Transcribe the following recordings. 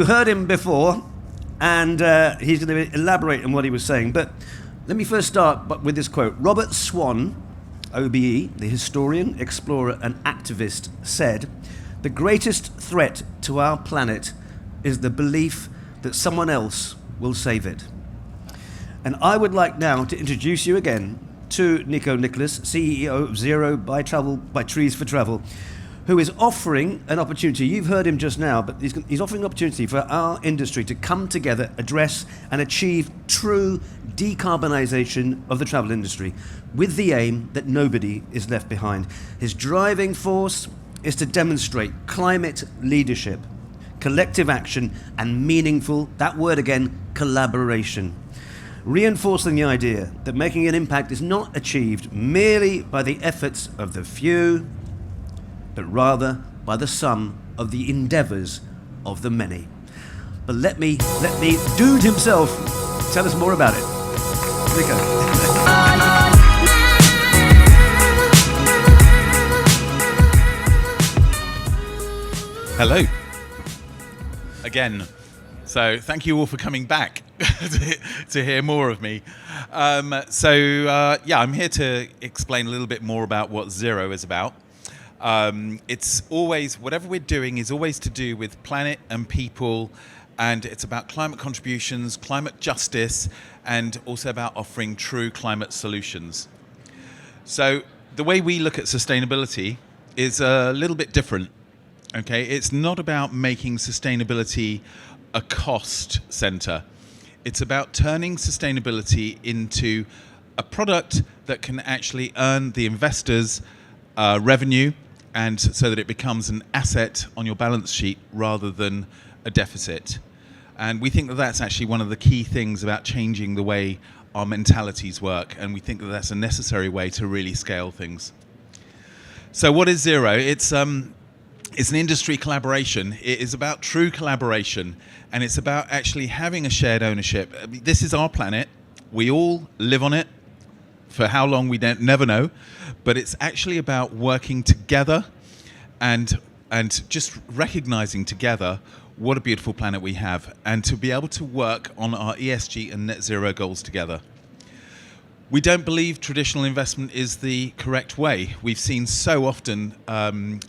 heard him before, and he's going to elaborate on what he was saying. But let me first start with this quote. Robert Swan, OBE, the historian, explorer, and activist, said, "The greatest threat to our planet is the belief that someone else will save it." And I would like now to introduce you again to Nikolaos, CEO of ZEERO by Trees for Travel, who is offering an opportunity. You've heard him just now, but he's offering an opportunity for our industry to come together, address and achieve true decarbonisation of the travel industry with the aim that nobody is left behind. His driving force is to demonstrate climate leadership, collective action and meaningful, that word again, collaboration. Reinforcing the idea that making an impact is not achieved merely by the efforts of the few, but rather by the sum of the endeavours of the many. But let me dude himself tell us more about it. Nico. Hello. Again. So thank you all for coming back to hear more of me. I'm here to explain a little bit more about what ZEERO is about. It's always, whatever we're doing is always to do with planet and people, and it's about climate contributions, climate justice, and also about offering true climate solutions. So the way we look at sustainability is a little bit different. Okay, it's not about making sustainability a cost center. It's about turning sustainability into a product that can actually earn the investors revenue, and so that it becomes an asset on your balance sheet rather than a deficit. And we think that that's actually one of the key things about changing the way our mentalities work, and we think that that's a necessary way to really scale things. So what is ZEERO? It's an industry collaboration. It is about true collaboration, and it's about actually having a shared ownership. This is our planet. We all live on it. For how long, we don't never know. But it's actually about working together and just recognizing together what a beautiful planet we have, and to be able to work on our ESG and net zero goals together. We don't believe traditional investment is the correct way. We've seen so often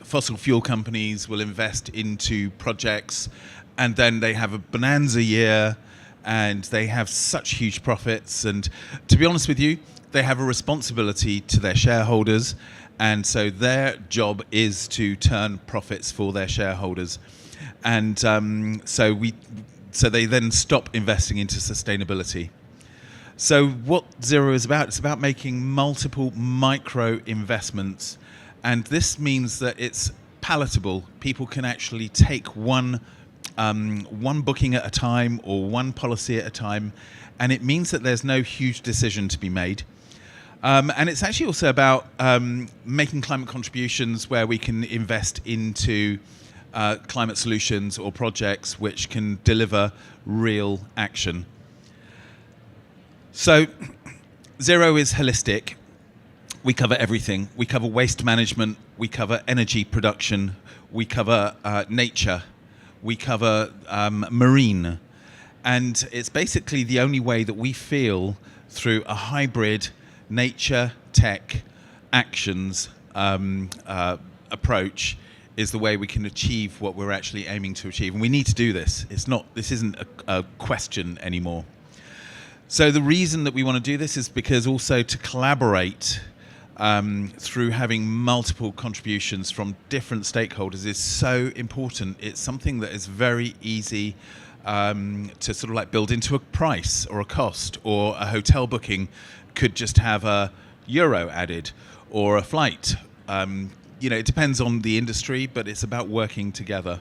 fossil fuel companies will invest into projects and then they have a bonanza year and they have such huge profits. And to be honest with you, they have a responsibility to their shareholders. And so their job is to turn profits for their shareholders. And so they then stop investing into sustainability. So what ZEERO is about, it's about making multiple micro investments, and this means that it's palatable. People can actually take one booking at a time or one policy at a time, and it means that there's no huge decision to be made. And it's actually also about making climate contributions where we can invest into climate solutions or projects which can deliver real action. So ZEERO is holistic. We cover everything. We cover waste management. We cover energy production. We cover nature. We cover marine. And it's basically the only way that we feel through a hybrid nature, tech, actions approach is the way we can achieve what we're actually aiming to achieve. And we need to do this. This isn't a question anymore. So the reason that we want to do this is because also to collaborate through having multiple contributions from different stakeholders is so important. It's something that is very easy to sort of like build into a price or a cost, or a hotel booking could just have a euro added, or a flight. It depends on the industry, but it's about working together.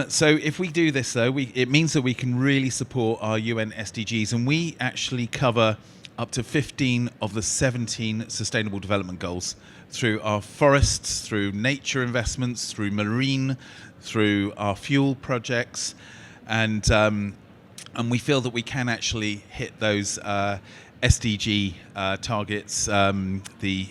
So if we do this, though, it means that we can really support our UN SDGs, and we actually cover up to 15 of the 17 Sustainable Development Goals through our forests, through nature investments, through marine, through our fuel projects, and we feel that we can actually hit those SDG targets, the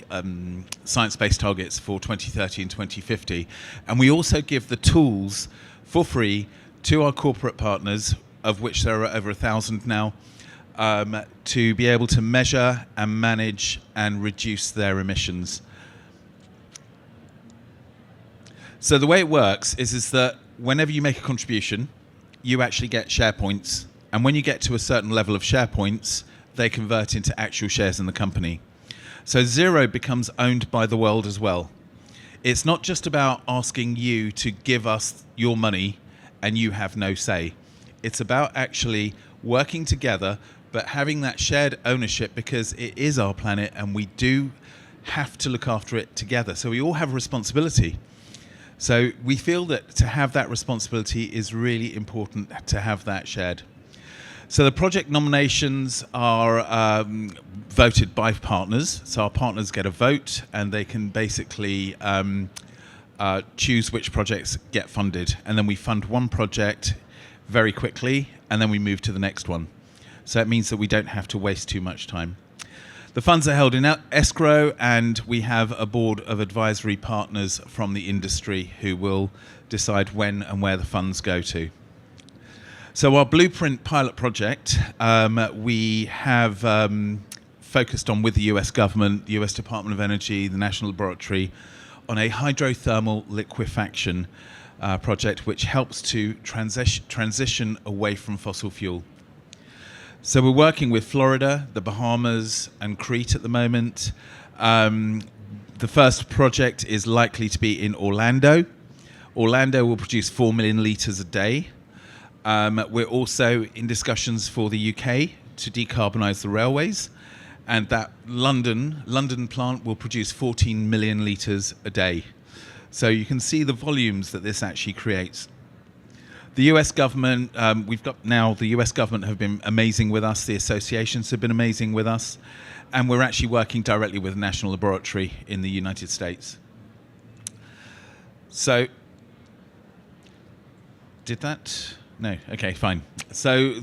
science-based targets for 2030 and 2050. And we also give the tools for free to our corporate partners, of which there are over 1,000 now, to be able to measure and manage and reduce their emissions. So the way it works is that whenever you make a contribution, you actually get share points. And when you get to a certain level of share points, they convert into actual shares in the company. So ZEERO becomes owned by the world as well. It's not just about asking you to give us your money and you have no say. It's about actually working together, but having that shared ownership, because it is our planet and we do have to look after it together. So we all have a responsibility. So we feel that to have that responsibility is really important to have that shared. So the project nominations are voted by partners. So our partners get a vote and they can basically choose which projects get funded. And then we fund one project very quickly and then we move to the next one. So it means that we don't have to waste too much time. The funds are held in escrow, and we have a board of advisory partners from the industry who will decide when and where the funds go to. So our Blueprint pilot project, we have focused on with the US government, the US Department of Energy, the National Laboratory, on a hydrothermal liquefaction project which helps to transition away from fossil fuel. So we're working with Florida, the Bahamas, and Crete at the moment. The first project is likely to be in Orlando. Orlando will produce 4 million litres a day. We're also in discussions for the UK to decarbonise the railways, and that London plant will produce 14 million litres a day. So you can see the volumes that this actually creates. The US government, the US government have been amazing with us, the associations have been amazing with us, and we're actually working directly with the National Laboratory in the United States. So, did that? No, okay, fine. So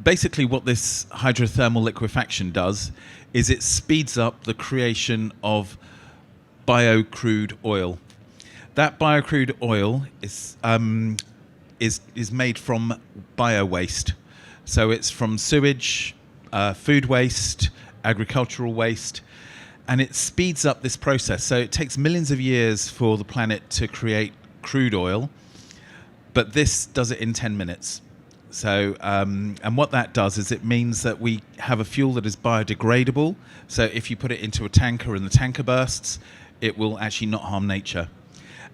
basically what this hydrothermal liquefaction does is it speeds up the creation of bio-crude oil. That bio-crude oil is made from bio-waste. So it's from sewage, food waste, agricultural waste, and it speeds up this process. So it takes millions of years for the planet to create crude oil, but this does it in 10 minutes. So, and what that does is it means that we have a fuel that is biodegradable. So if you put it into a tanker and the tanker bursts, it will actually not harm nature.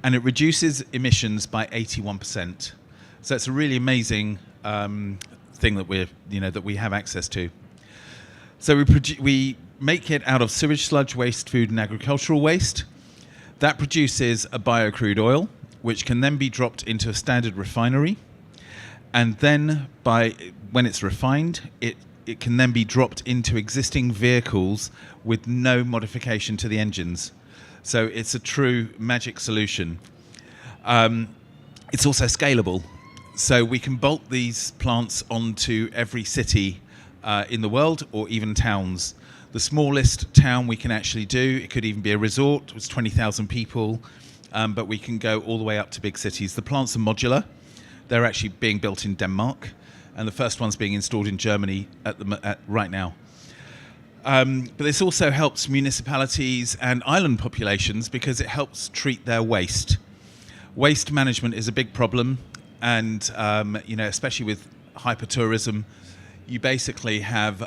And it reduces emissions by 81%. So it's a really amazing thing that we have access to. So we make it out of sewage, sludge, waste, food, and agricultural waste. That produces a bio-crude oil, which can then be dropped into a standard refinery. And then when it's refined, it can then be dropped into existing vehicles with no modification to the engines. So it's a true magic solution. It's also scalable. So we can bolt these plants onto every city in the world, or even towns. The smallest town we can actually do, it could even be a resort, it's 20,000 people, but we can go all the way up to big cities. The plants are modular. They're actually being built in Denmark, and the first one's being installed in Germany right now. But this also helps municipalities and island populations because it helps treat their waste. Waste management is a big problem, and especially with hypertourism, you basically have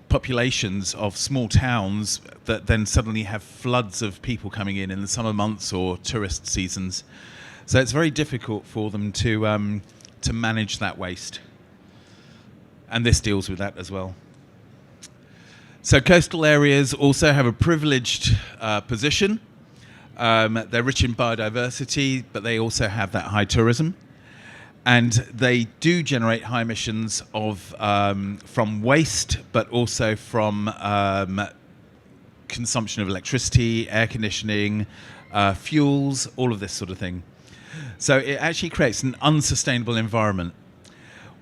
populations of small towns that then suddenly have floods of people coming in the summer months or tourist seasons. So it's very difficult for them to manage that waste, and this deals with that as well. So coastal areas also have a privileged position. They're rich in biodiversity, but they also have that high tourism. And they do generate high emissions from waste, but also from consumption of electricity, air conditioning, fuels, all of this sort of thing. So it actually creates an unsustainable environment.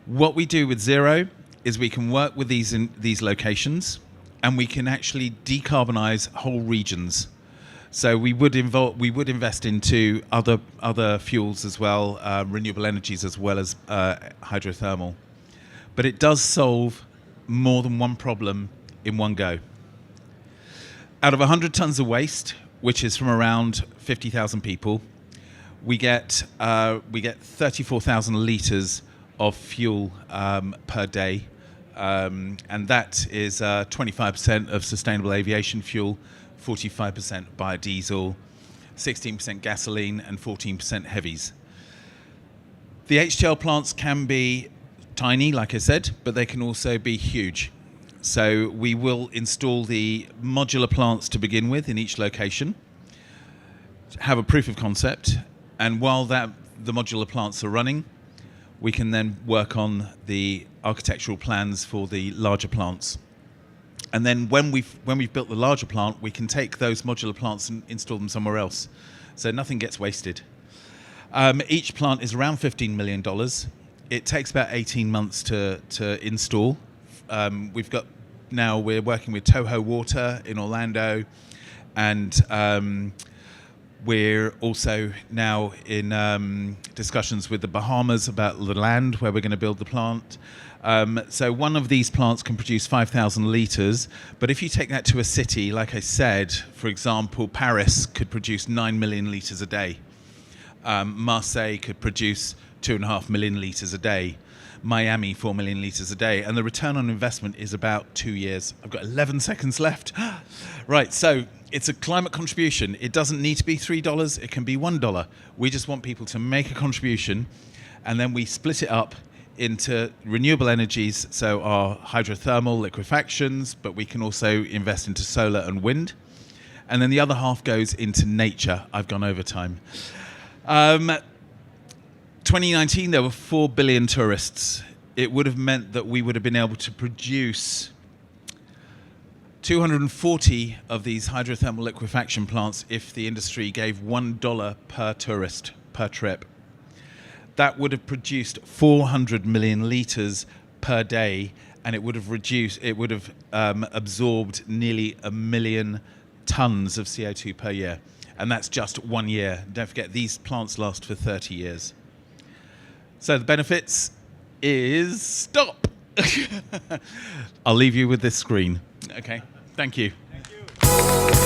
What we do with ZEERO is we can work with these locations, and we can actually decarbonize whole regions. So we would invest into other fuels as well, renewable energies as well as hydrothermal. But it does solve more than one problem in one go. Out of 100 tons of waste, which is from around 50,000 people, we get 34,000 litres of fuel per day, and that is 25% of sustainable aviation fuel, 45% biodiesel, 16% gasoline, and 14% heavies. The HTL plants can be tiny, like I said, but they can also be huge. So we will install the modular plants to begin with in each location, have a proof of concept, and while the modular plants are running, we can then work on the architectural plans for the larger plants. And then when we've built the larger plant, we can take those modular plants and install them somewhere else. So nothing gets wasted. Each plant is around $15 million. It takes about 18 months to install. We're working with Toho Water in Orlando, and we're also now in discussions with the Bahamas about the land where we're going to build the plant. So one of these plants can produce 5,000 litres, but if you take that to a city, like I said, for example, Paris could produce 9 million litres a day. Marseille could produce 2.5 million litres a day. Miami, 4 million litres a day. And the return on investment is about 2 years. I've got 11 seconds left. Right, so it's a climate contribution. It doesn't need to be $3. It can be $1. We just want people to make a contribution, and then we split it up into renewable energies, so our hydrothermal liquefactions, but we can also invest into solar and wind. And then the other half goes into nature. I've gone over time. 2019, there were 4 billion tourists. It would have meant that we would have been able to produce 240 of these hydrothermal liquefaction plants if the industry gave $1 per tourist per trip. That would have produced 400 million litres per day, and it would have absorbed nearly 1 million tons of CO2 per year. And that's just 1 year. Don't forget, these plants last for 30 years. So the benefits is stop. I'll leave you with this screen. Okay, thank you. Thank you.